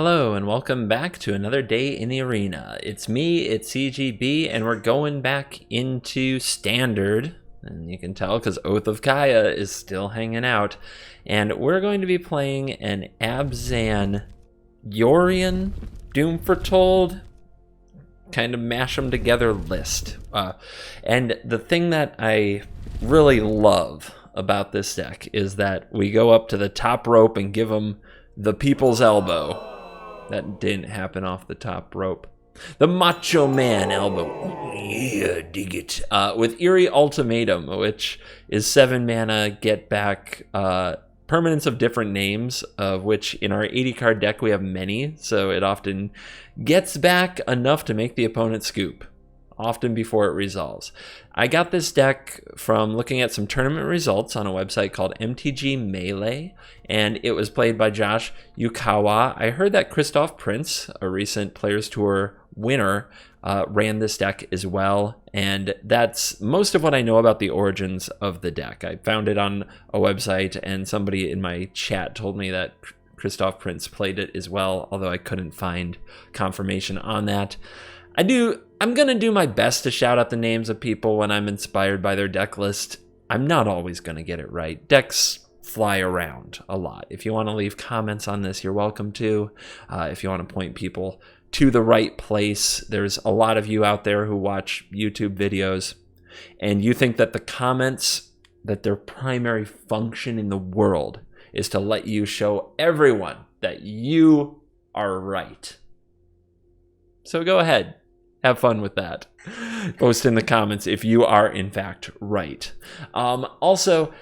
Hello and welcome back to another day in the arena. It's me, it's CGB, and we're going back into Standard. And you can tell because Oath of Kaya is still hanging out. And we're going to be playing an Abzan Yorion Doom Foretold kind of mash them together list. And the thing that I really love about this deck is that we go up to the top rope and give them the people's elbow. That didn't happen off the top rope. The Macho Man elbow. Oh, yeah, dig it. With EERIE Ultimatum, which is 7 mana, get back permanents of different names, of which in our 80 card deck we have many, so it often gets back enough to make the opponent scoop, often before it resolves. I got this deck from looking at some tournament results on a website called MTG Melee, and it was played by Josh Yukawa. I heard that Christoph Prince, a recent Players Tour winner, ran this deck as well, and that's most of what I know about the origins of the deck. I found it on a website, and somebody in my chat told me that Christoph Prince played it as well, although I couldn't find confirmation on that. I'm going to do my best to shout out the names of people when I'm inspired by their deck list. I'm not always going to get it right. Decks fly around a lot. If you want to leave comments on this, you're welcome to. If you want to point people to the right place, there's a lot of you out there who watch YouTube videos, and you think that the comments, that their primary function in the world is to let you show everyone that you are right. So go ahead. Have fun with that. Post in the comments if you are in fact right. Also,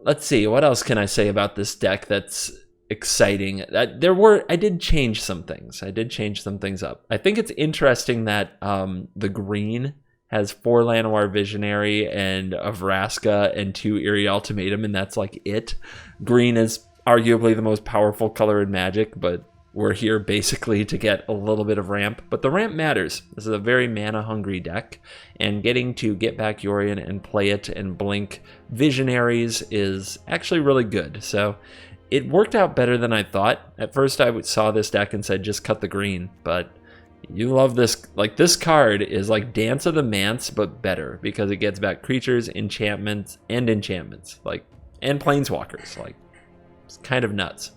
let's see, what else can I say about this deck that's exciting? I did change some things. I did change some things up. I think it's interesting that the green has 4 Llanowar Visionary and a Vraska and 2 EERIE Ultimatum, and that's like it. Green is arguably the most powerful color in Magic, but we're here basically to get a little bit of ramp, but the ramp matters. This is a very mana-hungry deck, and getting to get back Yorion and play it and blink Visionaries is actually really good. So it worked out better than I thought. At first I saw this deck and said just cut the green, but you love this. Like, this card is like Dance of the Manse, but better, because it gets back creatures, enchantments, and planeswalkers. Like, it's kind of nuts.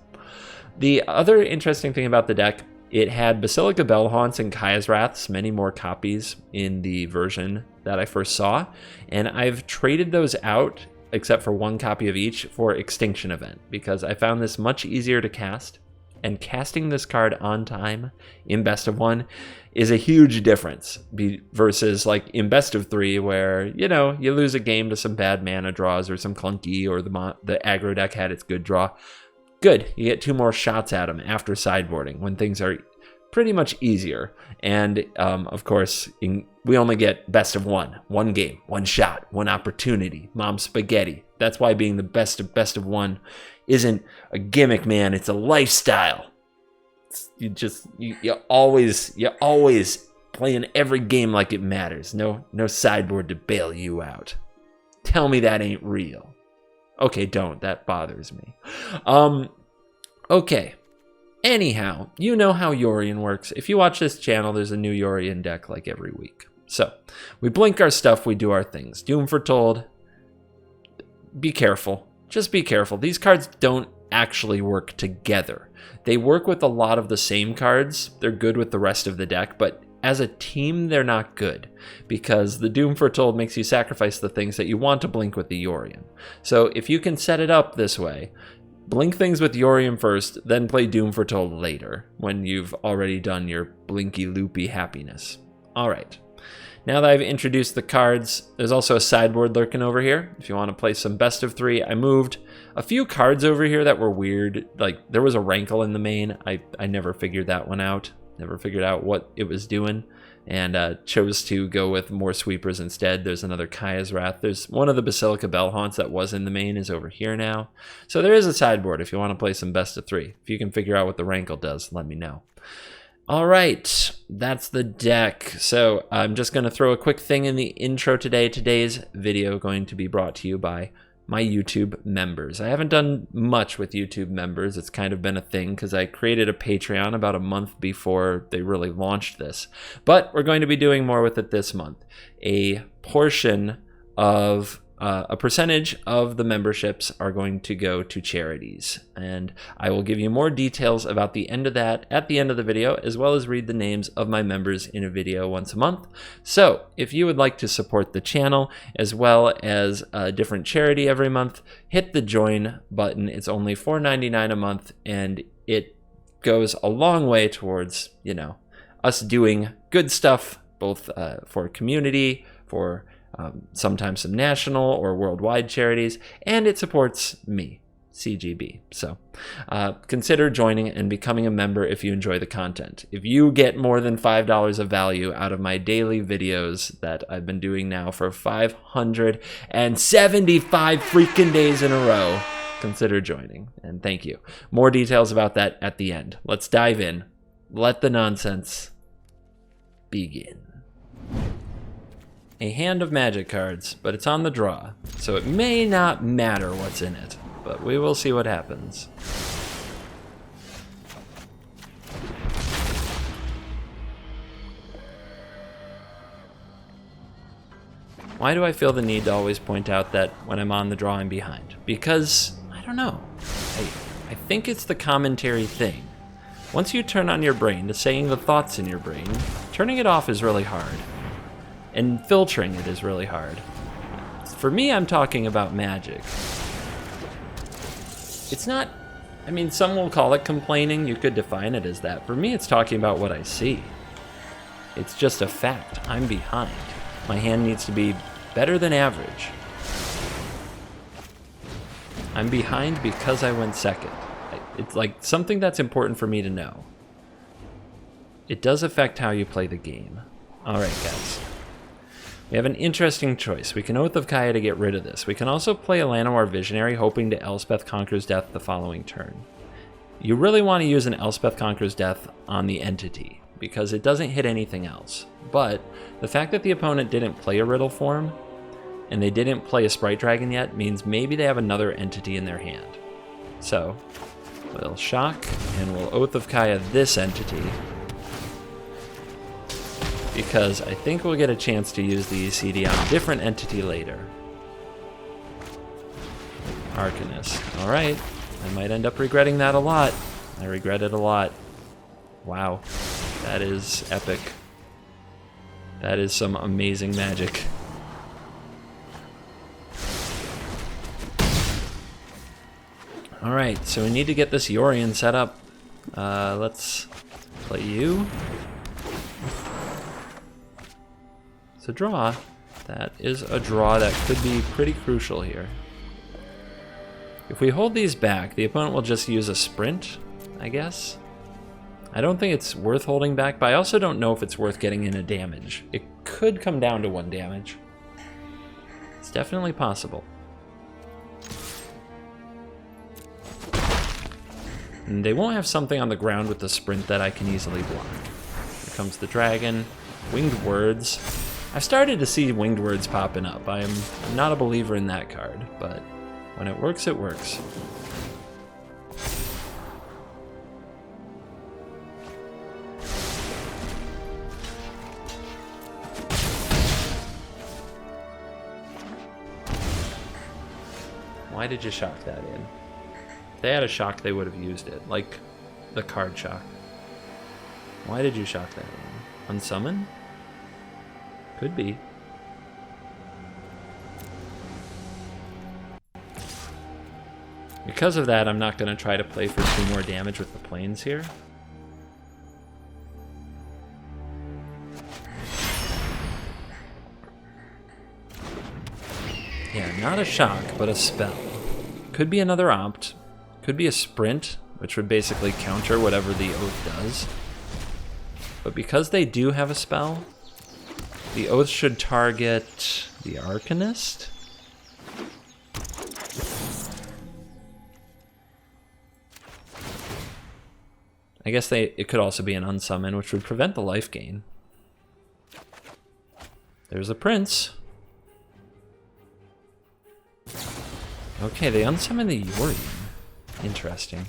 The other interesting thing about the deck, it had Basilica Bellhaunts and Kaya's Wraths, many more copies in the version that I first saw, and I've traded those out, except for 1 copy of each, for Extinction Event, because I found this much easier to cast, and casting this card on time in Best of 1 is a huge difference versus like in Best of 3, where, you know, you lose a game to some bad mana draws or some clunky, or the aggro deck had its good draw. Good, you get 2 more shots at them after sideboarding when things are pretty much easier. And of course, we only get best of 1 game, 1 shot, 1 opportunity, mom spaghetti. That's why being the best of 1 isn't a gimmick, man. It's a lifestyle. You always playing every game like it matters. No sideboard to bail you out. Tell me that ain't real. Okay, don't. That bothers me. Okay. Anyhow, you know how Yorion works. If you watch this channel, there's a new Yorion deck like every week. So, we blink our stuff, we do our things. Doom Foretold. Be careful. Just be careful. These cards don't actually work together. They work with a lot of the same cards. They're good with the rest of the deck, but as a team, they're not good, because the Doom Foretold makes you sacrifice the things that you want to blink with the Yorion. So if you can set it up this way, blink things with Yorion first, then play Doom Foretold later, when you've already done your blinky loopy happiness. Alright, now that I've introduced the cards, there's also a sideboard lurking over here. If you want to play some Best of 3, I moved a few cards over here that were weird. Like, there was a Rankle in the main. I never figured that one out. Never figured out what it was doing, and chose to go with more sweepers instead. There's another Kaya's Wrath. There's one of the Basilica Bellhaunts that was in the main is over here now. So there is a sideboard if you want to play some Best of 3. If you can figure out what the Rankle does, let me know. All right, that's the deck. So I'm just going to throw a quick thing in the intro today. Today's video going to be brought to you by my YouTube members. I haven't done much with YouTube members. It's kind of been a thing because I created a Patreon about a month before they really launched this. But we're going to be doing more with it this month. A portion of a percentage of the memberships are going to go to charities, and I will give you more details about the end of that at the end of the video, as well as read the names of my members in a video once a month. So if you would like to support the channel as well as a different charity every month, hit the join button. It's only $4.99 a month, and it goes a long way towards, you know, us doing good stuff, both for community, for sometimes some national or worldwide charities, and it supports me, CGB. So consider joining and becoming a member if you enjoy the content. If you get more than $5 of value out of my daily videos that I've been doing now for 575 freaking days in a row, consider joining, and thank you. More details about that at the end. Let's dive in. Let the nonsense begin. A hand of magic cards, but it's on the draw, so it may not matter what's in it, but we will see what happens. Why do I feel the need to always point out that when I'm on the draw I'm behind? Because, I don't know, I think it's the commentary thing. Once you turn on your brain to saying the thoughts in your brain, turning it off is really hard. And filtering it is really hard. For me, I'm talking about Magic. It's not, I mean, some will call it complaining. You could define it as that. For me, it's talking about what I see. It's just a fact. I'm behind. My hand needs to be better than average. I'm behind because I went second. It's like something that's important for me to know. It does affect how you play the game. All right, guys. We have an interesting choice. We can Oath of Kaya to get rid of this. We can also play a Llanowar Visionary, hoping to Elspeth Conquers Death the following turn. You really want to use an Elspeth Conquers Death on the entity, because it doesn't hit anything else. But the fact that the opponent didn't play a Riddle form, and they didn't play a Sprite Dragon yet, means maybe they have another entity in their hand. So, we'll shock, and we'll Oath of Kaya this entity, because I think we'll get a chance to use the ECD on a different entity later. Arcanist. Alright, I might end up regretting that a lot. I regret it a lot. Wow, that is epic. That is some amazing magic. Alright, so we need to get this Yorion set up. Let's play you. It's a draw. That is a draw that could be pretty crucial here. If we hold these back, the opponent will just use a sprint, I guess. I don't think it's worth holding back, but I also don't know if it's worth getting in a damage. It could come down to 1 damage. It's definitely possible. And they won't have something on the ground with the sprint that I can easily block. Here comes the dragon. Winged Words. I've started to see Winged Words popping up. I'm not a believer in that card, but when it works, it works. Why did you shock that in? If they had a shock, they would have used it, like the card shock. Why did you shock that in? Unsummon? Could be. Because of that, I'm not going to try to play for 2 more damage with the planes here. Yeah, not a shock, but a spell. Could be another opt. Could be a sprint, which would basically counter whatever the Oath does. But because they do have a spell, the Oath should target the Arcanist. I guess it could also be an unsummon, which would prevent the life gain. There's a Prince. Okay, they unsummon the Yorion. Interesting.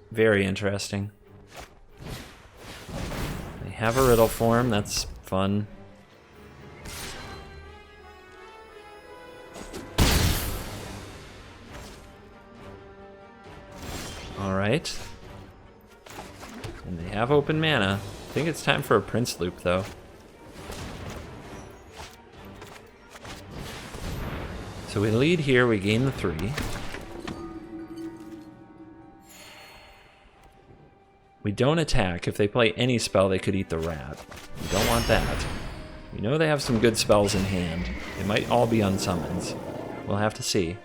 Very interesting. They have a riddle form, that's fun. Alright. And they have open mana. I think it's time for a Prince Loop, though. So we lead here, we gain the 3. We don't attack. If they play any spell, they could eat the rat. We don't want that. We know they have some good spells in hand. They might all be unsummons. We'll have to see.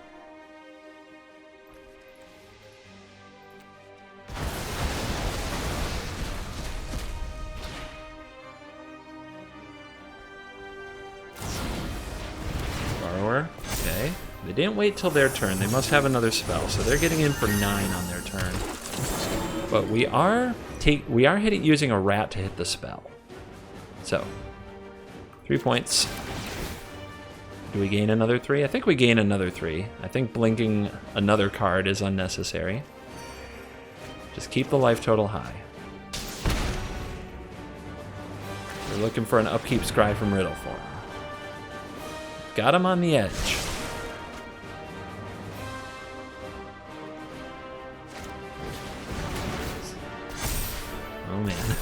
Borrower. Okay. They didn't wait till their turn. They must have another spell, so they're getting in for 9 on their turn. But we are hitting using a rat to hit the spell. So, 3 points. Do we gain another 3? I think we gain another 3. I think blinking another card is unnecessary. Just keep the life total high. We're looking for an upkeep scry from Riddle form. Got him on the edge. Oh man.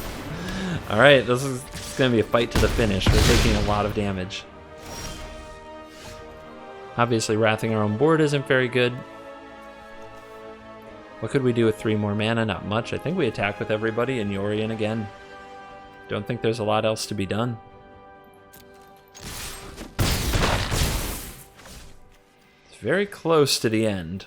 Alright, this is going to be a fight to the finish. We're taking a lot of damage. Obviously, wrathing our own board isn't very good. What could we do with 3 more mana? Not much. I think we attack with everybody and Yorion again. Don't think there's a lot else to be done. It's very close to the end.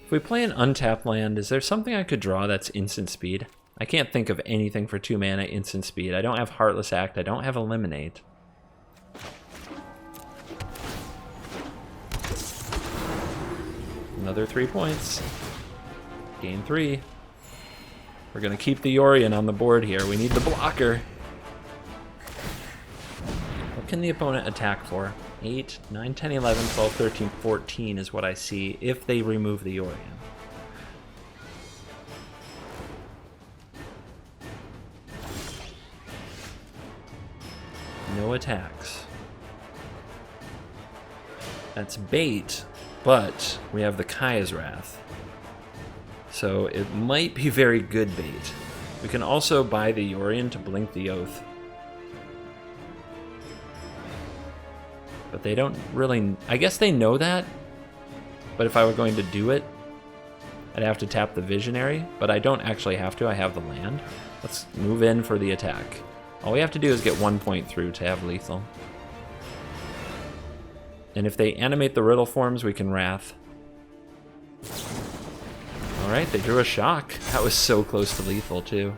If we play an untapped land, is there something I could draw that's instant speed? I can't think of anything for 2 mana instant speed. I don't have Heartless Act. I don't have Eliminate. Another 3 points. Gain 3. We're going to keep the Yorion on the board here. We need the blocker. What can the opponent attack for? 8, 9, 10, 11, 12, 13, 14 is what I see if they remove the Yorion. No attacks. That's bait, but we have the Kaya's Wrath. So it might be very good bait. We can also buy the Yorion to blink the Oath. But they don't really... I guess they know that. But if I were going to do it, I'd have to tap the Visionary. But I don't actually have to. I have the land. Let's move in for the attack. All we have to do is get 1 point through to have lethal. And if they animate the Riddle forms, we can Wrath. Alright, they drew a Shock. That was so close to lethal, too.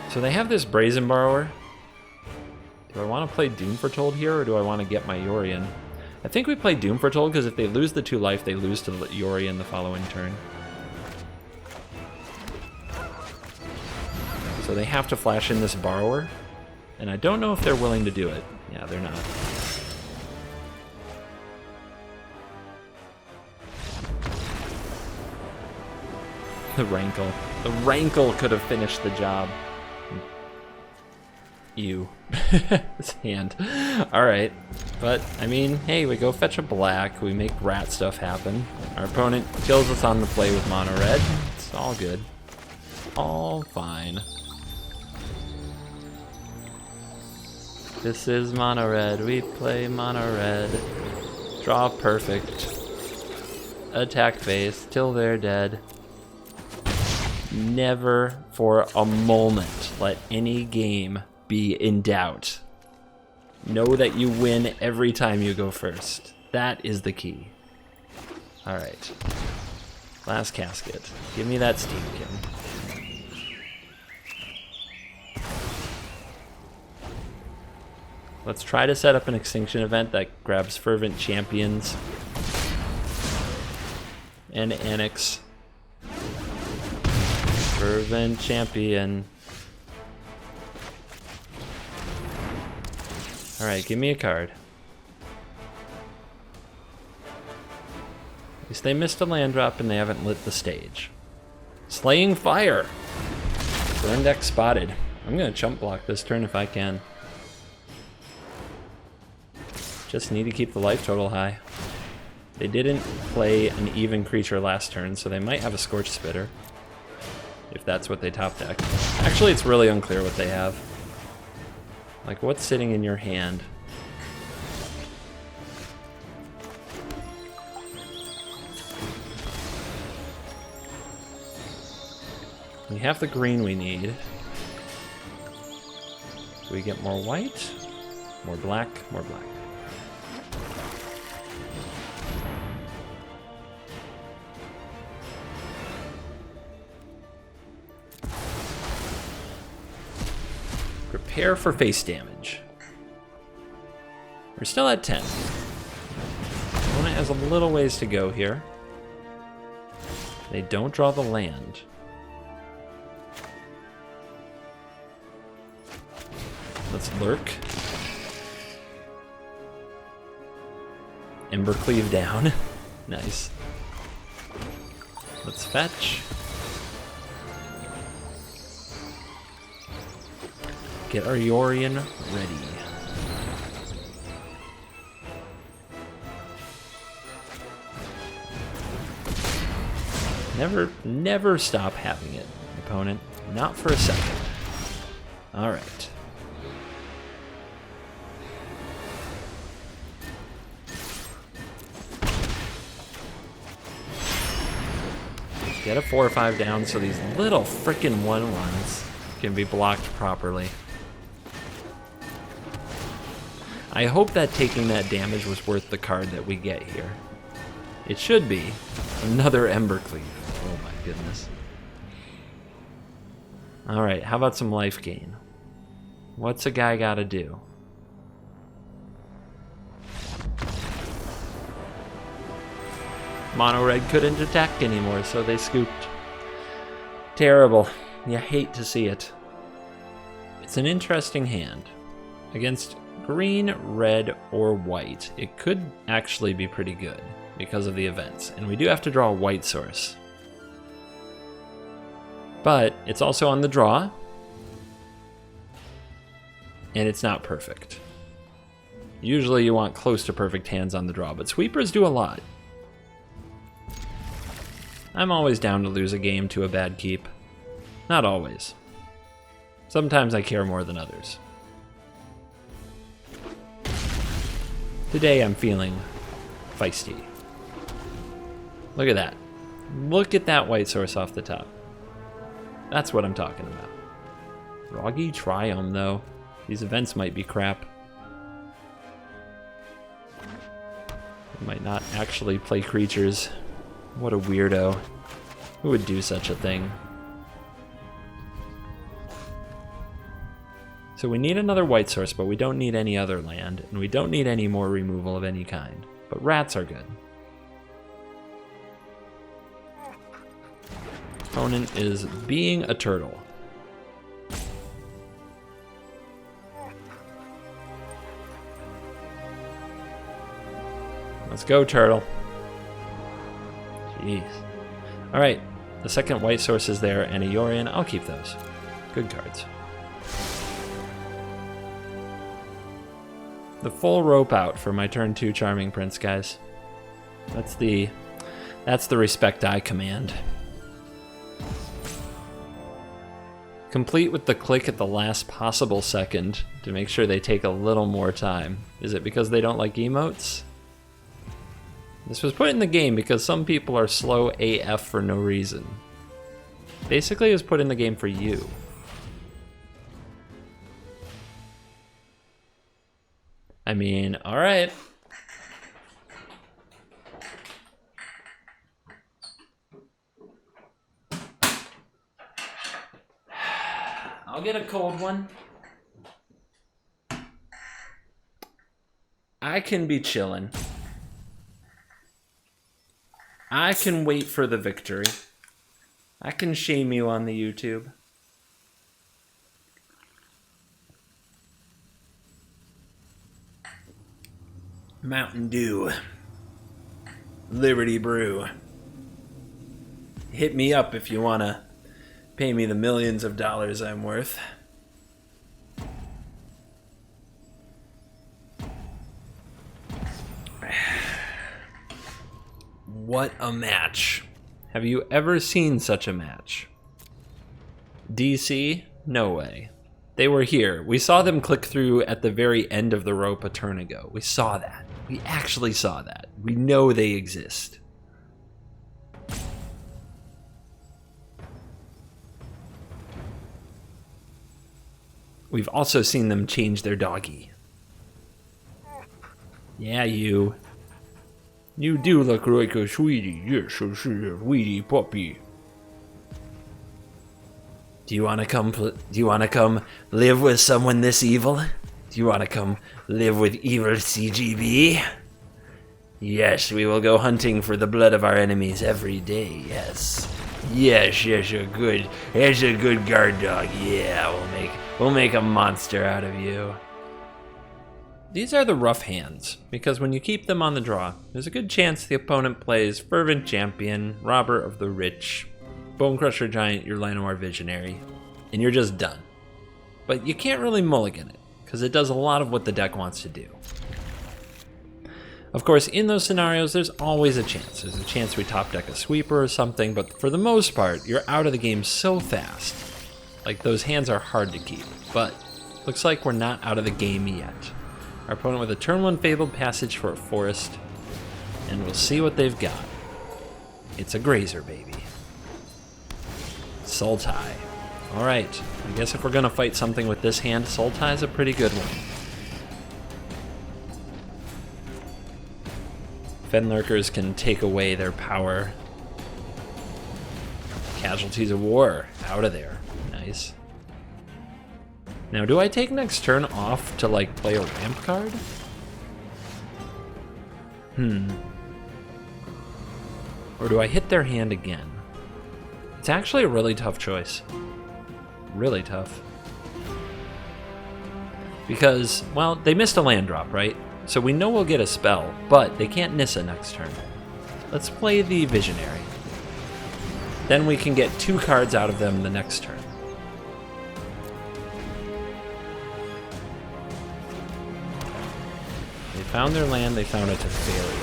So they have this Brazen Borrower. Do I want to play Doom Foretold here, or do I want to get my Yorion? I think we play Doom Foretold, because if they lose the 2 life, they lose to Yorion the following turn. So they have to flash in this Borrower, and I don't know if they're willing to do it. Yeah, they're not. The Rankle. The Rankle could have finished the job. Ew. This hand. Alright. But, I mean, hey, we go fetch a black, we make rat stuff happen. Our opponent kills us on the play with mono red. It's all good. All fine. This is mono red, we play mono red. Draw perfect. Attack face till they're dead. Never for a moment let any game be in doubt. Know that you win every time you go first. That is the key. All right. Last casket. Give me that Steamkin. Let's try to set up an Extinction event that grabs Fervent Champions and Annex. Fervent Champion. Alright, give me a card. At least they missed a land drop and they haven't lit the stage. Slaying Fire! Burn deck spotted. I'm gonna chump block this turn if I can. Just need to keep the life total high. They didn't play an even creature last turn, so they might have a Scorch Spitter. If that's what they top deck. Actually, it's really unclear what they have. Like, what's sitting in your hand? We have the green we need. Do we get more white? More black? More black. Prepare for face damage. We're still at 10. Opponent has a little ways to go here. They don't draw the land. Let's lurk. Embercleave down. Nice. Let's fetch. Get our Yorion ready. Never stop having it, opponent. Not for a second. All right. Get a 4 or 5 down so these little frickin' 1/1s can be blocked properly. I hope that taking that damage was worth the card that we get here. It should be. Another Embercleave. Oh my goodness. Alright, how about some life gain? What's a guy gotta do? Mono Red couldn't attack anymore, so they scooped. Terrible. You hate to see it. It's an interesting hand. Against green, red, or white, it could actually be pretty good because of the events. And we do have to draw a white source. But it's also on the draw. And it's not perfect. Usually you want close to perfect hands on the draw, but sweepers do a lot. I'm always down to lose a game to a bad keep. Not always. Sometimes I care more than others. Today I'm feeling feisty. Look at that. Look at that white source off the top. That's what I'm talking about. Roggy Triumph, though. These events might be crap. I might not actually play creatures. What a weirdo. Who would do such a thing? So we need another white source, but we don't need any other land, and we don't need any more removal of any kind. But rats are good. Opponent is being a turtle. Let's go, turtle. Jeez. Alright, the second white source is there, and a Yorion. I'll keep those. Good cards. The full rope out for my turn 2 Charming Prince, guys. That's the respect I command. Complete with the click at the last possible second to make sure they take a little more time. Is it because they don't like emotes? This was put in the game because some people are slow AF for no reason. Basically, it was put in the game for you. I mean, all right. I'll get a cold one. I can be chillin'. I can wait for the victory. I can shame you on the YouTube. Mountain Dew. Liberty Brew. Hit me up if you want to pay me the millions of dollars I'm worth. What a match. Have you ever seen such a match? DC? No way. They were here. We saw them click through at the very end of the rope a turn ago. We saw that. We actually saw that. We know they exist. We've also seen them change their doggy. Yeah, you. You do look like a sweetie. Yes, so sweetie puppy. Do you want to come live with someone this evil? Do you want to come live with evil CGB? Yes, we will go hunting for the blood of our enemies every day. Yes. Yes, you're good. Here's a good guard dog. Yeah, we'll make a monster out of you. These are the rough hands, because when you keep them on the draw, there's a good chance the opponent plays Fervent Champion, Robber of the Rich, Bonecrusher Giant, your Llanowar Visionary, and you're just done. But you can't really mulligan it, because it does a lot of what the deck wants to do. Of course, in those scenarios, there's always a chance. There's a chance we top deck a sweeper or something, but for the most part, you're out of the game so fast. Like, those hands are hard to keep, but looks like we're not out of the game yet. Our opponent with a turn 1 Fabled Passage for a forest, and we'll see what they've got. It's a grazer, baby. Sultai. Alright, I guess if we're gonna fight something with this hand, Sultai's a pretty good one. Fenlurkers can take away their power. Casualties of War, out of there. Nice. Now, do I take next turn off to, like, play a ramp card? Or do I hit their hand again? It's actually a really tough choice. Really tough. Because, well, they missed a land drop, right? So we know we'll get a spell, but they can't Nissa next turn. Let's play the Visionary. Then we can get 2 cards out of them the next turn. They found their land, they found it to Fairy.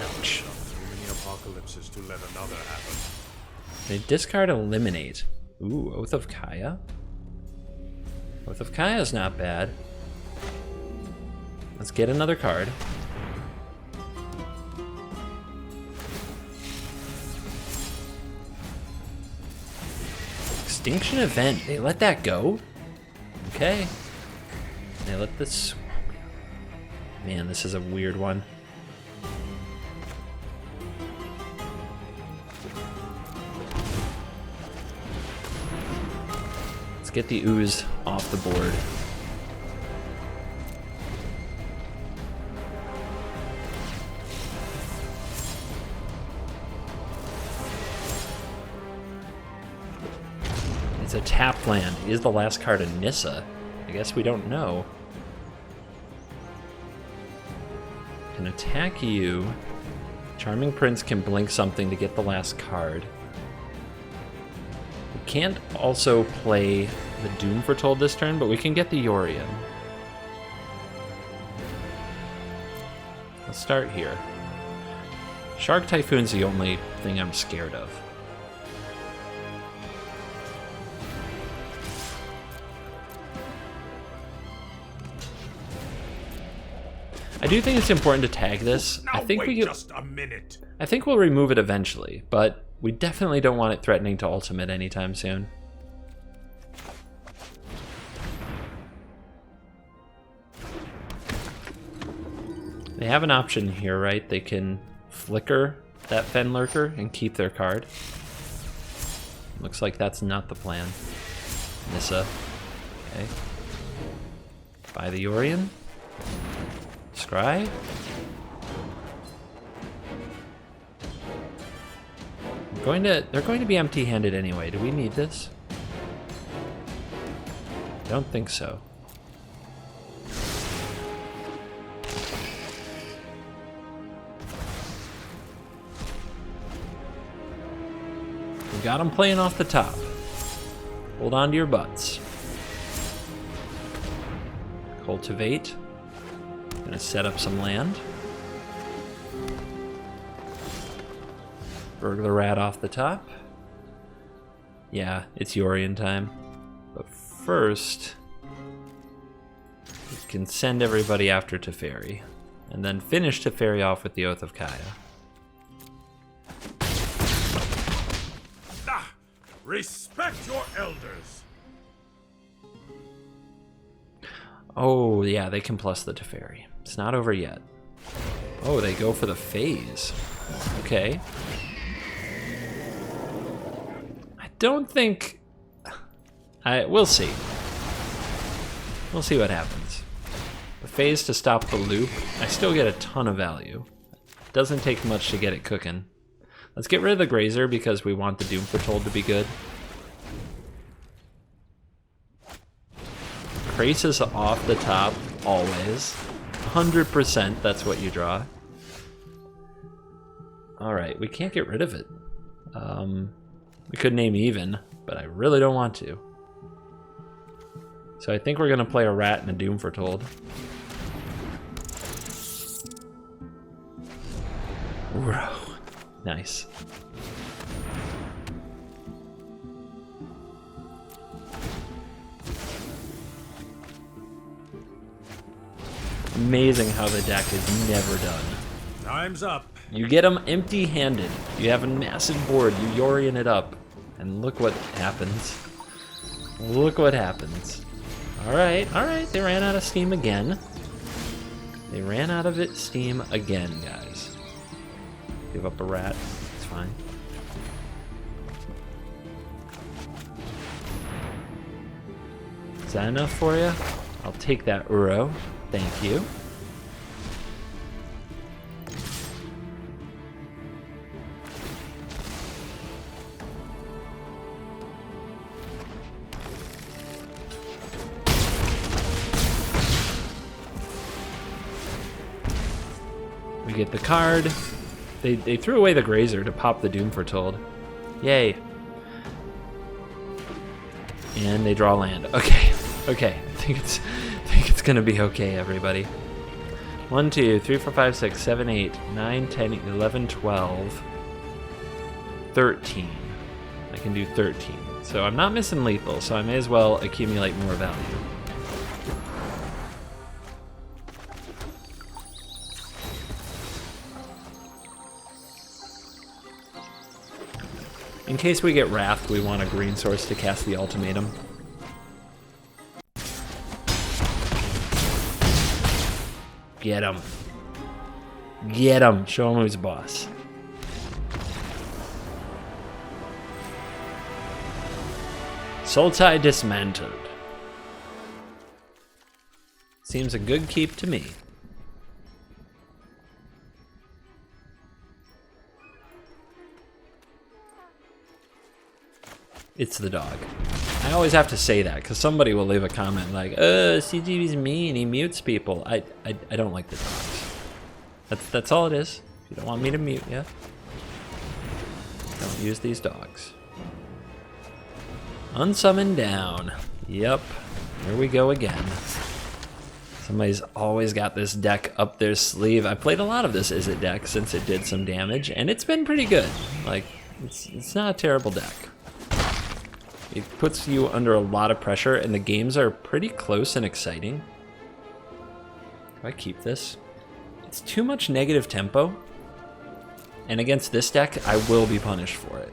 Ouch. Apocalypses to let another happen. They discard Eliminate. Ooh, Oath of Kaya? Oath of Kaya's not bad. Let's get another card. Extinction Event. They let that go? Okay. They let this... Man, this is a weird one. Let's get the ooze off the board. It's a tap land. Is the last card a Nissa? I guess we don't know. Can attack you. Charming Prince can blink something to get the last card. We can't also play the Doom Foretold this turn, but we can get the Yorion. Let's start here. Shark Typhoon's the only thing I'm scared of. I do think it's important to tag this. Now wait just a minute. I think we'll remove it eventually, but we definitely don't want it threatening to ultimate anytime soon. They have an option here, right? They can flicker that Fen Lurker and keep their card. Looks like that's not the plan. Nissa. Okay. Buy the Yorion. Scry. They're going to be empty-handed anyway. Do we need this? I don't think so. We got them playing off the top. Hold on to your butts. Cultivate. Gonna set up some land. Burglar Rat off the top. Yeah, it's Yorion time. But first, we can send everybody after Teferi. And then finish Teferi off with the Oath of Kaya. Ah, respect your elders. Oh, yeah, they can plus the Teferi. It's not over yet. Oh, they go for the phase. Okay. I don't think... We'll see. We'll see what happens. The phase to stop the loop. I still get a ton of value. Doesn't take much to get it cooking. Let's get rid of the Grazer because we want the Doom Foretold to be good. Krasis off the top, always. 100% that's what you draw. Alright, we can't get rid of it. We could name even, but I really don't want to. So I think we're going to play a rat and a Doom Foretold. Whoa. Nice. Amazing how the deck is never done. Time's up. You get them empty-handed. You have a massive board. You Yorion it up. And look what happens. Look what happens. Alright, alright. They ran out of steam again. They ran out of steam again, guys. Give up a rat. It's fine. Is that enough for you? I'll take that Uro. Thank you. We get the card. They threw away the Grazer to pop the Doom Foretold. Yay. And they draw land. Okay. Okay. I think it's gonna be okay, everybody. 1, 2, 3, 4, 5, 6, 7, 8, 9, 10, 11, 12, 13. I can do 13. So I'm not missing lethal, so I may as well accumulate more value. In case we get Wrath, we want a green source to cast the ultimatum. Get him. Get him. Show him who's boss. Sultai dismantled. Seems a good keep to me. It's the dog. I always have to say that because somebody will leave a comment like, CGB's mean, he mutes people. I don't like the dogs. That's all it is. If you don't want me to mute you, don't use these dogs. Unsummon down. Yep. Here we go again. Somebody's always got this deck up their sleeve. I played a lot of this Izzet deck since it did some damage, and it's been pretty good. Like, it's not a terrible deck. It puts you under a lot of pressure, and the games are pretty close and exciting. Do I keep this? It's too much negative tempo, and against this deck, I will be punished for it.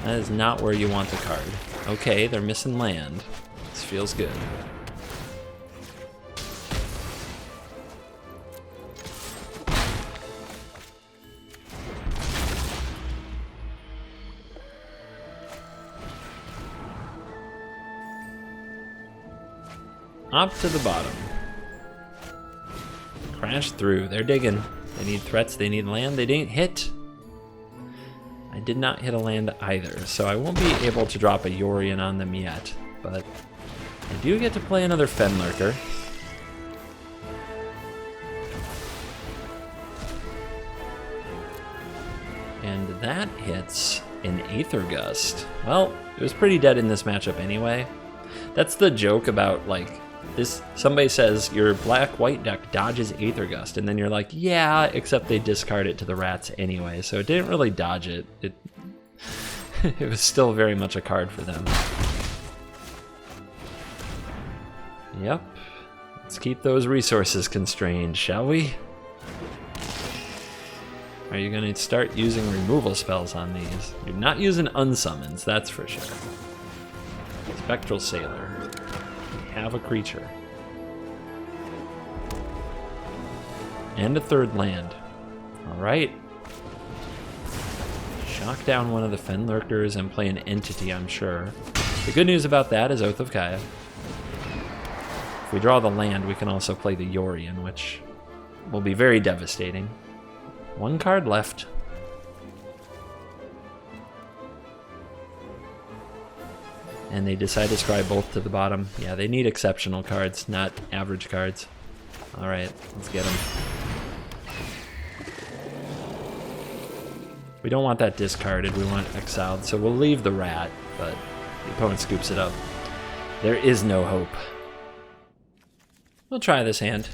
That is not where you want the card. Okay, they're missing land. This feels good. Up to the bottom. Crash through. They're digging. They need threats. They need land. They didn't hit. I did not hit a land either, so I won't be able to drop a Yorion on them yet. But I do get to play another Fenlurker. And that hits an Aether Gust. Well, it was pretty dead in this matchup anyway. That's the joke about, like, this. Somebody says your black-white deck dodges Aether Gust, and then you're like, yeah, except they discard it to the rats anyway, so it didn't really dodge it. It was still very much a card for them. Yep. Let's keep those resources constrained, shall we? Are you going to start using removal spells on these? You're not using unsummons, that's for sure. Spectral Sailor. We have a creature. And a third land. Alright. Shock down one of the Fenlurkers and play an entity, I'm sure. The good news about that is Oath of Kaya. If we draw the land, we can also play the Yorion, which will be very devastating. One card left. And they decide to scry both to the bottom. Yeah, they need exceptional cards, not average cards. Alright, let's get them. We don't want that discarded, we want it exiled, so we'll leave the rat, but the opponent scoops it up. There is no hope. We'll try this hand.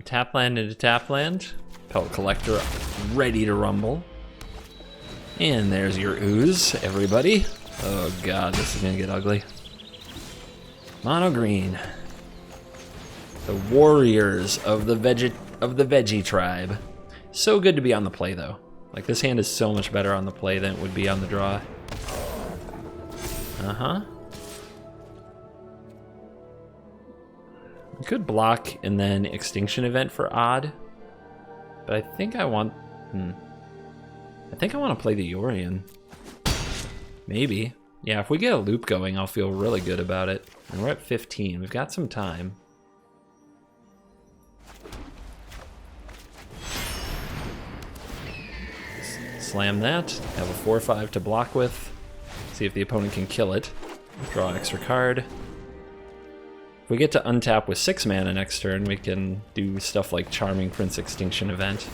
Tap land into tap land. Pelt Collector ready to rumble. And there's your ooze, everybody. Oh god, this is gonna get ugly. Mono green. The warriors of the veggie tribe. So good to be on the play though. Like, this hand is so much better on the play than it would be on the draw. We could block and then Extinction Event for odd, but I think I want. I think I want to play the Yorion. Maybe. Yeah, if we get a loop going, I'll feel really good about it. And we're at 15. We've got some time. Slam that. Have a 4/5 to block with. See if the opponent can kill it. Draw an extra card. If we get to untap with 6 mana next turn, we can do stuff like Charming Prince Extinction Event.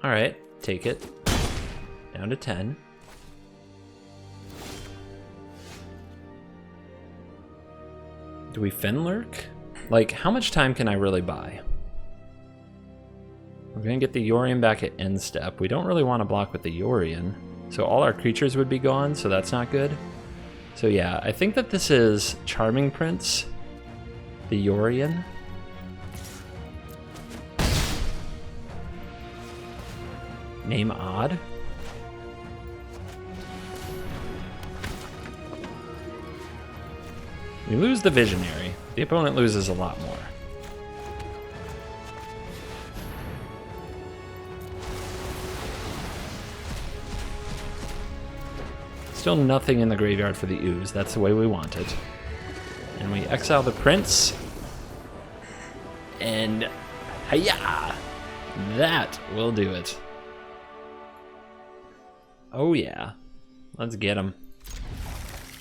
Alright, take it. Down to 10. Do we Fenlurk? Like, how much time can I really buy? We're gonna get the Yorion back at end step. We don't really want to block with the Yorion, so all our creatures would be gone, so that's not good. So yeah, I think that this is Charming Prince, the Yorion. Name odd. We lose the Visionary. The opponent loses a lot more. Still nothing in the graveyard for the ooze. That's the way we want it. And we exile the prince. And hiya! That will do it. Oh yeah. Let's get him.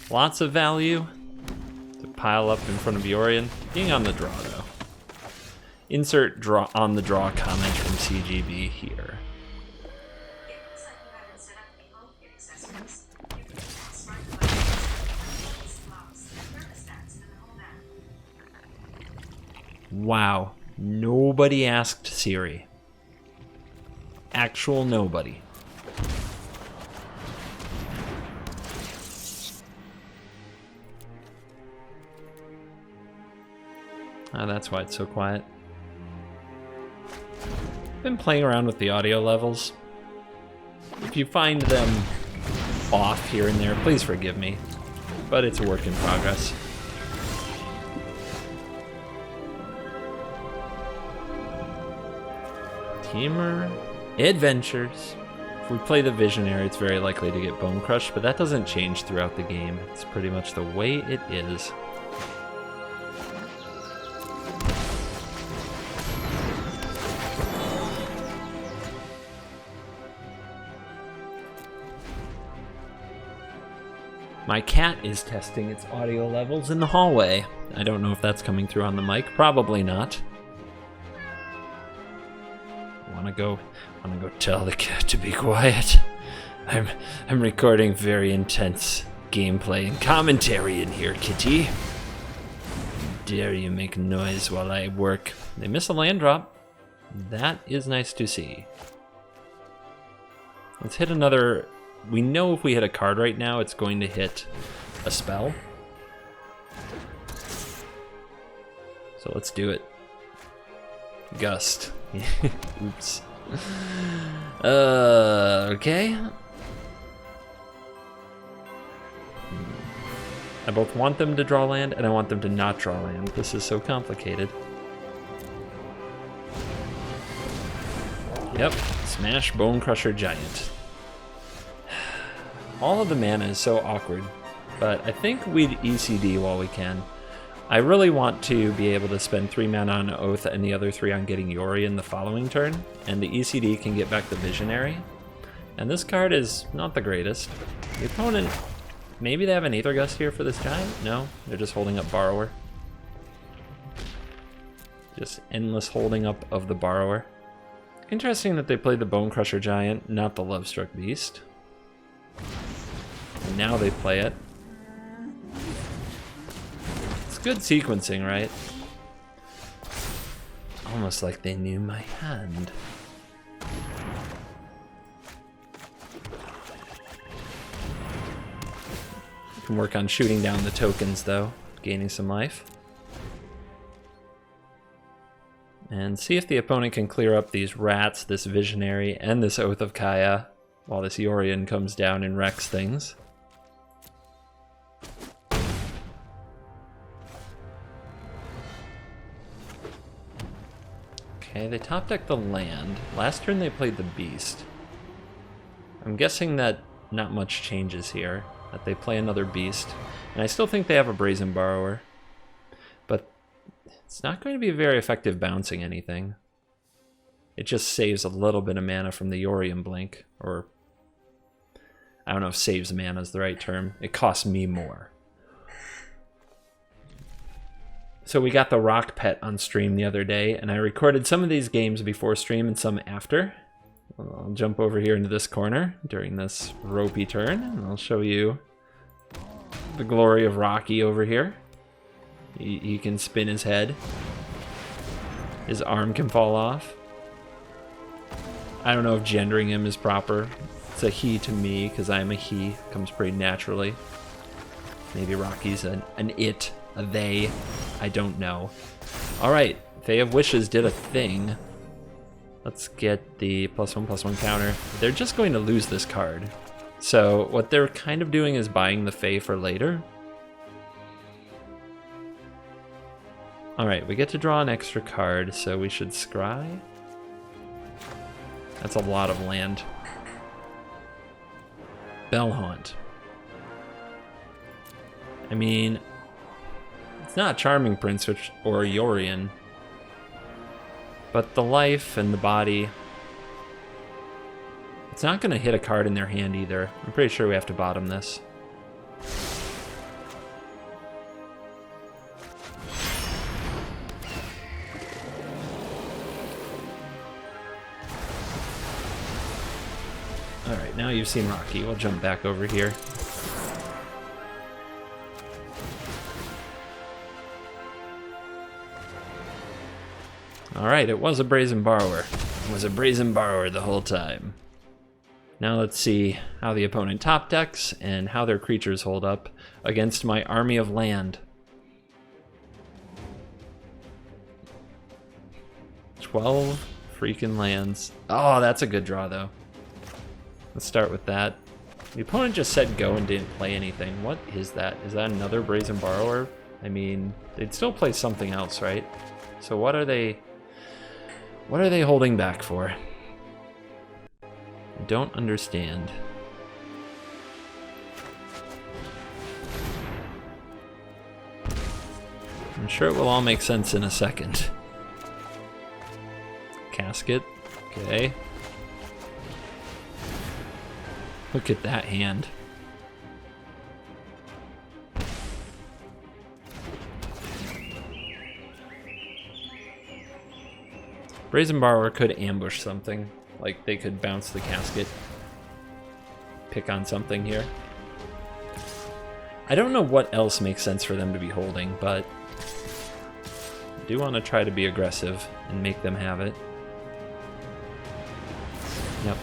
Lots of value to pile up in front of Yorion. Being on the draw though. Insert draw on the draw comment from CGB here. Wow, nobody asked Siri. Actual nobody. Oh, that's why it's so quiet. Been playing around with the audio levels. If you find them off here and there, please forgive me. But it's a work in progress. Teamer Adventures. If we play the Visionary, it's very likely to get Bone Crushed, but that doesn't change throughout the game. It's pretty much the way it is. My cat is testing its audio levels in the hallway. I don't know if that's coming through on the mic. Probably not. Wanna go tell the cat to be quiet. I'm recording very intense gameplay and commentary in here, kitty. How dare you make noise while I work? They miss a land drop. That is nice to see. Let's hit another. We know if we hit a card right now, it's going to hit a spell. So let's do it. Gust. Oops. Okay. I both want them to draw land and I want them to not draw land. This is so complicated. Yep. Smash Bone Crusher Giant. All of the mana is so awkward, but I think we'd ECD while we can. I really want to be able to spend 3 mana on Oath and the other 3 on getting EERIE in the following turn, and the ECD can get back the Visionary. And this card is not the greatest. The opponent, maybe they have an Aether Gust here for this giant? No, they're just holding up Borrower. Just endless holding up of the Borrower. Interesting that they played the Bone Crusher Giant, not the Lovestruck Beast. And now they play it. Good sequencing, right? Almost like they knew my hand. You can work on shooting down the tokens, though, gaining some life. And see if the opponent can clear up these rats, this Visionary, and this Oath of Kaya, while this Yorion comes down and wrecks things. Okay, they top decked the land. Last turn they played the beast. I'm guessing that not much changes here, that they play another beast. And I still think they have a Brazen Borrower. But it's not going to be very effective bouncing anything. It just saves a little bit of mana from the Yorion Blink. Or, I don't know if saves mana is the right term. It costs me more. So we got the Rock Pet on stream the other day, and I recorded some of these games before stream and some after. I'll jump over here into this corner during this ropey turn, and I'll show you the glory of Rocky over here. He can spin his head. His arm can fall off. I don't know if gendering him is proper. It's a he to me, because I'm a he. Comes pretty naturally. Maybe Rocky's an it. A they, I don't know. Alright, Fae of Wishes did a thing. Let's get the +1/+1 counter. They're just going to lose this card. So what they're kind of doing is buying the Fae for later. Alright, we get to draw an extra card, so we should scry. That's a lot of land. Bellhaunt. I mean, it's not Charming Prince or Yorion, but the life and the body, it's not going to hit a card in their hand either. I'm pretty sure we have to bottom this. Alright, now you've seen Rocky. We'll jump back over here. Alright, it was a Brazen Borrower. It was a Brazen Borrower the whole time. Now let's see how the opponent top decks and how their creatures hold up against my army of land. 12 freaking lands. Oh, that's a good draw though. Let's start with that. The opponent just said go and didn't play anything. What is that? Is that another Brazen Borrower? I mean, they'd still play something else, right? So what are they holding back for? I don't understand. I'm sure it will all make sense in a second. Casket, okay. Look at that hand. Brazen Borrower could ambush something. Like, they could bounce the casket. Pick on something here. I don't know what else makes sense for them to be holding, but I do want to try to be aggressive and make them have it. Yep.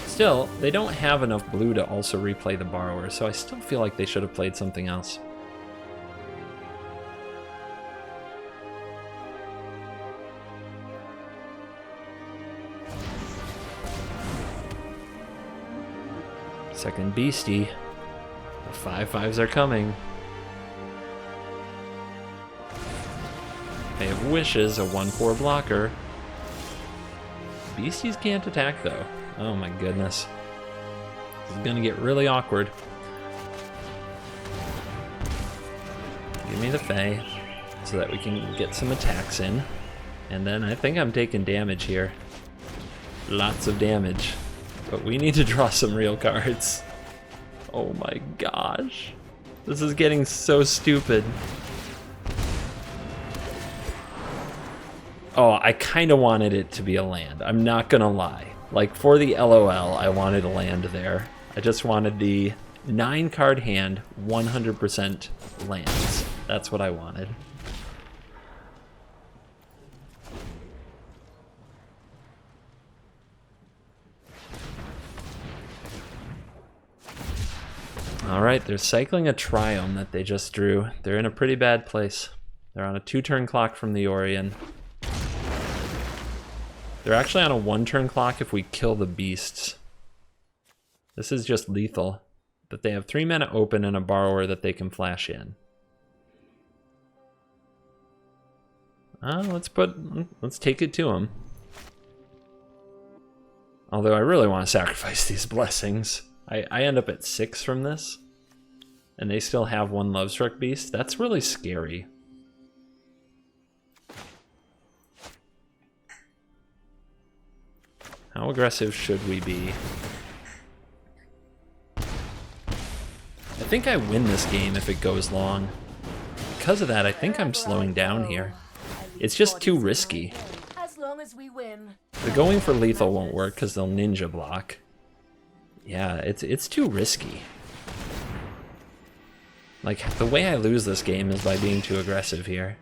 Still, they don't have enough blue to also replay the Borrower, so I still feel like they should have played something else. Second Beastie. The 5/5s are coming. They have Wishes, a 1/4 blocker. Beasties can't attack though. Oh my goodness. This is gonna get really awkward. Give me the Fae so that we can get some attacks in. And then I think I'm taking damage here. Lots of damage. But we need to draw some real cards. Oh my gosh. This is getting so stupid. Oh, I kind of wanted it to be a land. I'm not gonna lie. Like, for the LOL, I wanted a land there. I just wanted the 9-card hand, 100% lands. That's what I wanted. Alright, they're cycling a Triome that they just drew. They're in a pretty bad place. They're on a 2-turn clock from the Orion. They're actually on a 1-turn clock if we kill the beasts. This is just lethal. But they have 3 mana open and a Borrower that they can flash in. Let's take it to them. Although I really want to sacrifice these blessings. I end up at 6 from this. And they still have 1 Lovestruck Beast. That's really scary. How aggressive should we be? I think I win this game if it goes long. Because of that, I think I'm slowing down here. It's just too risky. As long as we win. The going for lethal won't work because they'll ninja block. Yeah, it's too risky. Like, the way I lose this game is by being too aggressive here.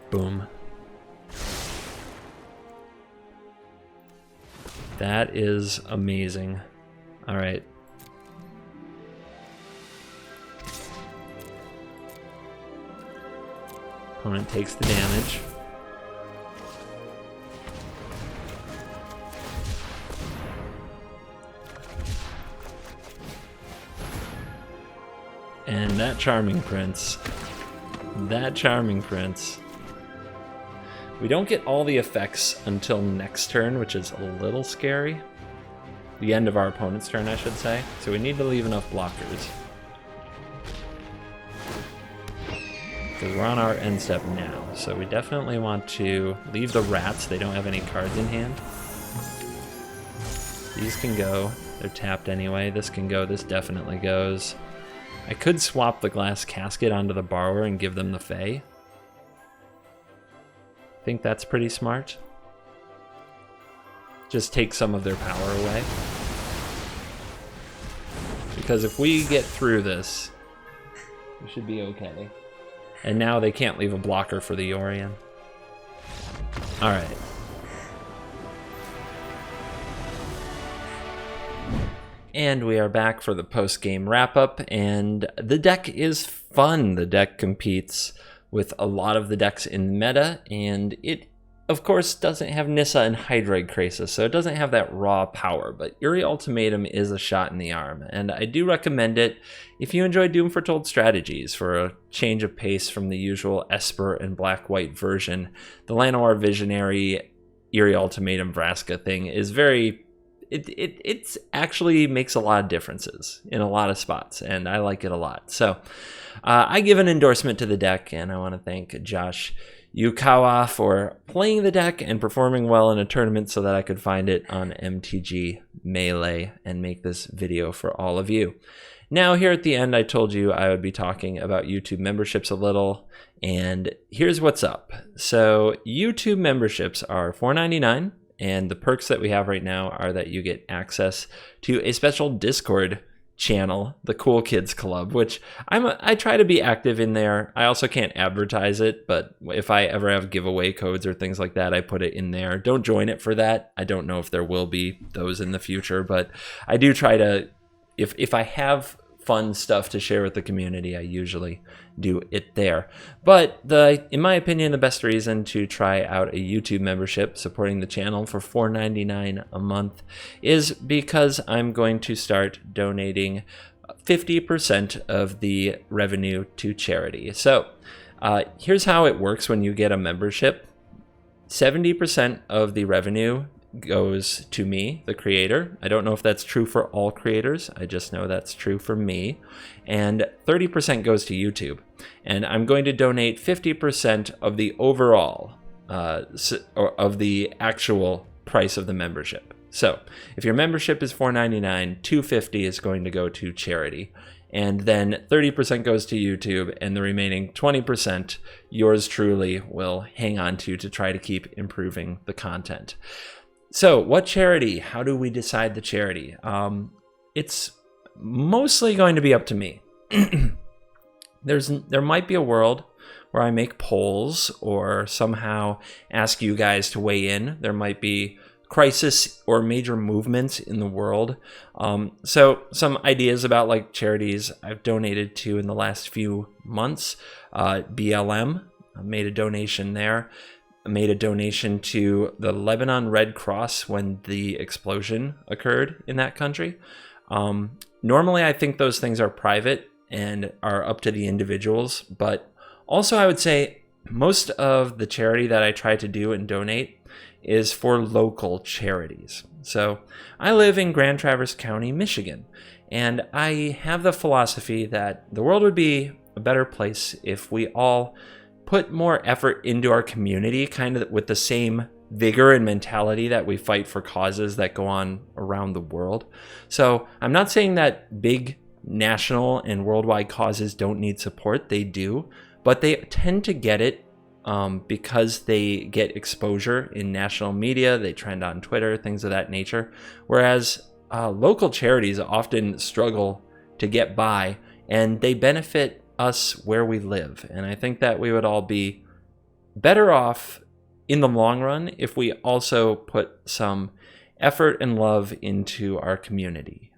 Boom. That is amazing. All right. Opponent takes the damage. And that Charming Prince. That Charming Prince. We don't get all the effects until next turn, which is a little scary. The end of our opponent's turn, I should say. So we need to leave enough blockers. Because we're on our end step now. So we definitely want to leave the rats. They don't have any cards in hand. These can go. They're tapped anyway. This can go. This definitely goes. I could swap the glass casket onto the Borrower and give them the Fae. I think that's pretty smart. Just take some of their power away. Because if we get through this, we should be okay. And now they can't leave a blocker for the Orion. Alright. And we are back for the post-game wrap-up, and the deck is fun. The deck competes with a lot of the decks in meta, and it, of course, doesn't have Nissa and Hydreigon Krasis, so it doesn't have that raw power, but EERIE Ultimatum is a shot in the arm, and I do recommend it if you enjoy Doom Foretold strategies for a change of pace from the usual Esper and Black-White version. The Llanowar Visionary EERIE Ultimatum Vraska thing is very... It actually makes a lot of differences in a lot of spots, and I like it a lot. So I give an endorsement to the deck, and I want to thank Josh Yukawa for playing the deck and performing well in a tournament so that I could find it on MTG Melee and make this video for all of you. Now, here at the end, I told you I would be talking about YouTube memberships a little, and here's what's up. So YouTube memberships are $4.99. And the perks that we have right now are that you get access to a special Discord channel, the Cool Kids Club, which I try to be active in there. I also can't advertise it, but if I ever have giveaway codes or things like that, I put it in there. Don't join it for that. I don't know if there will be those in the future, but I do try to, if I have fun stuff to share with the community, I usually do it there. But in my opinion, the best reason to try out a YouTube membership supporting the channel for $4.99 a month is because I'm going to start donating 50% of the revenue to charity. So here's how it works when you get a membership. 70% of the revenue goes to me, the creator. I don't know if that's true for all creators. I just know that's true for me. And 30% goes to YouTube. And I'm going to donate 50% of the overall, or of the actual price of the membership. So if your membership is $4.99, $2.50 is going to go to charity. And then 30% goes to YouTube, and the remaining 20% yours truly will hang on to try to keep improving the content. So what charity? How do we decide the charity? It's mostly going to be up to me. There might be a world where I make polls or somehow ask you guys to weigh in. There might be crisis or major movements in the world. So some ideas about like charities I've donated to in the last few months. BLM, I made a donation there. I made a donation to the Lebanon Red Cross when the explosion occurred in that country. Normally, I think those things are private and are up to the individuals, but also I would say most of the charity that I try to do and donate is for local charities. So I live in Grand Traverse County, Michigan, and I have the philosophy that the world would be a better place if we all put more effort into our community, kind of with the same vigor and mentality that we fight for causes that go on around the world. So I'm not saying that big national and worldwide causes don't need support. They do, but they tend to get it because they get exposure in national media, they trend on Twitter, things of that nature. Whereas local charities often struggle to get by, and they benefit us where we live. And I think that we would all be better off in the long run if we also put some effort and love into our community.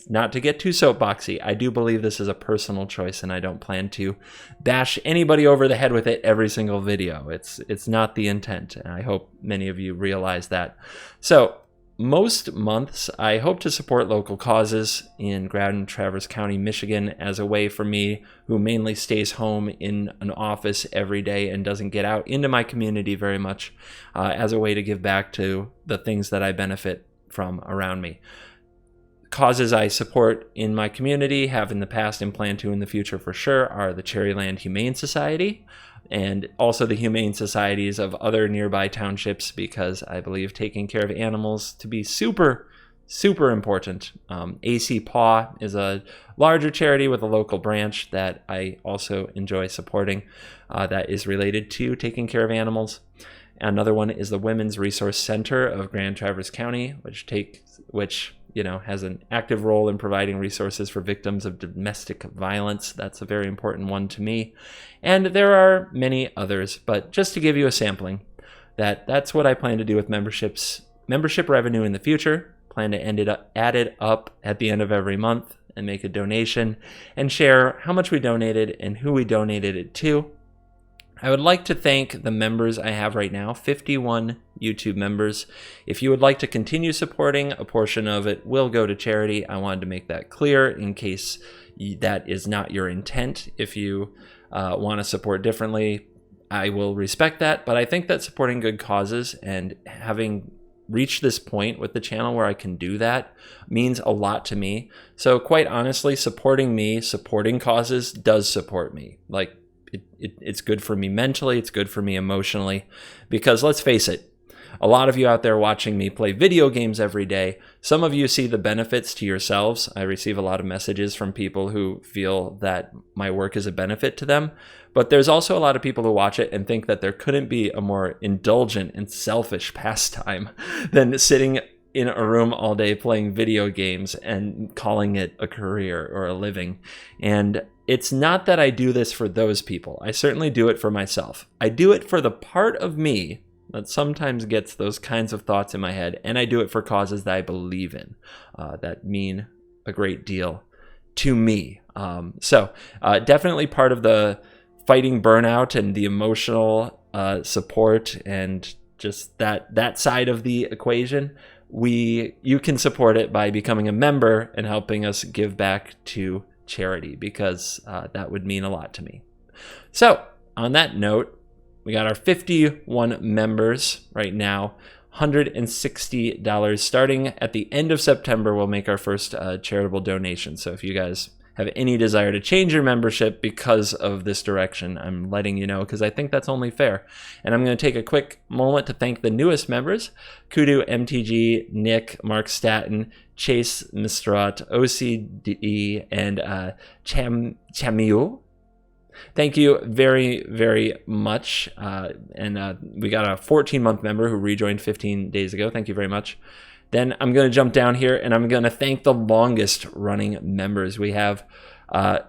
Not to get too soapboxy, I do believe this is a personal choice, and I don't plan to bash anybody over the head with it every single video. It's not the intent, and I hope many of you realize that. So most months, I hope to support local causes in Grand Traverse County, Michigan, as a way for me, who mainly stays home in an office every day and doesn't get out into my community very much, as a way to give back to the things that I benefit from around me. Causes I support in my community, have in the past and plan to in the future for sure, are the Cherryland Humane Society, and also the humane societies of other nearby townships, because I believe taking care of animals to be super, super important. AC Paw is a larger charity with a local branch that I also enjoy supporting, that is related to taking care of animals. Another one is the Women's Resource Center of Grand Traverse County, which has an active role in providing resources for victims of domestic violence. That's a very important one to me. And there are many others, but just to give you a sampling, that's what I plan to do with membership revenue in the future. plan to add it up at the end of every month and make a donation and share how much we donated and who we donated it to. I would like to thank the members I have right now, 51 YouTube members. If you would like to continue supporting, a portion of it will go to charity. I wanted to make that clear in case that is not your intent. If you want to support differently, I will respect that. But I think that supporting good causes and having reached this point with the channel where I can do that means a lot to me. So quite honestly, supporting me, supporting causes does support me. Like, it's good for me mentally, it's good for me emotionally, because let's face it, a lot of you out there watching me play video games every day, some of you see the benefits to yourselves. I receive a lot of messages from people who feel that my work is a benefit to them, but there's also a lot of people who watch it and think that there couldn't be a more indulgent and selfish pastime than sitting in a room all day playing video games and calling it a career or a living. And it's not that I do this for those people. I certainly do it for myself. I do it for the part of me that sometimes gets those kinds of thoughts in my head, and I do it for causes that I believe in, that mean a great deal to me. So definitely part of the fighting burnout and the emotional support and just that side of the equation. You can support it by becoming a member and helping us give back to charity, because that would mean a lot to me. So on that note, we got our 51 members right now, $160. Starting at the end of September, we'll make our first charitable donation. So if you guys have any desire to change your membership because of this direction, I'm letting you know, because I think that's only fair. And I'm going to take a quick moment to thank the newest members: Kudu MTG, Nick, Mark Staten, Chase Mistrat, OCD, and Chamiu. Thank you very, very much. And we got a 14-month member who rejoined 15 days ago. Thank you very much. Then I'm going to jump down here and I'm going to thank the longest running members. We have 5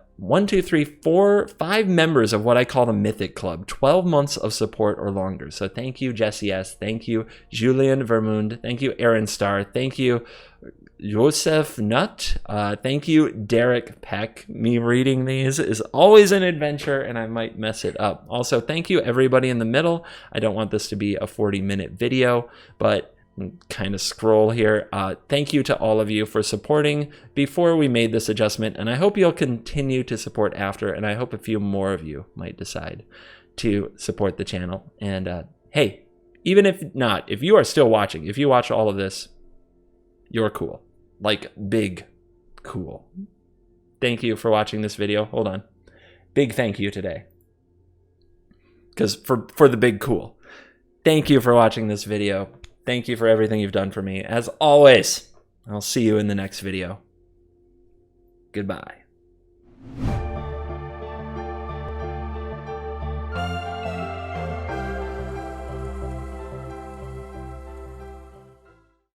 members of what I call the Mythic Club, 12 months of support or longer. So thank you, Jesse S. Thank you, Julian Vermund. Thank you, Aaron Starr. Thank you, Joseph Nutt. Thank you, Derek Peck. Me reading these is always an adventure and I might mess it up. Also, thank you everybody in the middle. I don't want this to be a 40-minute video, but kind of scroll here. Thank you to all of you for supporting before we made this adjustment, and I hope you'll continue to support after, and I hope a few more of you might decide to support the channel. And hey, even if not, if you are still watching, if you watch all of this, you're cool. Like, big cool. Thank you for watching this video. Hold on. Big thank you today, because for the big cool. Thank you for watching this video. Thank you for everything you've done for me. As always, I'll see you in the next video. Goodbye.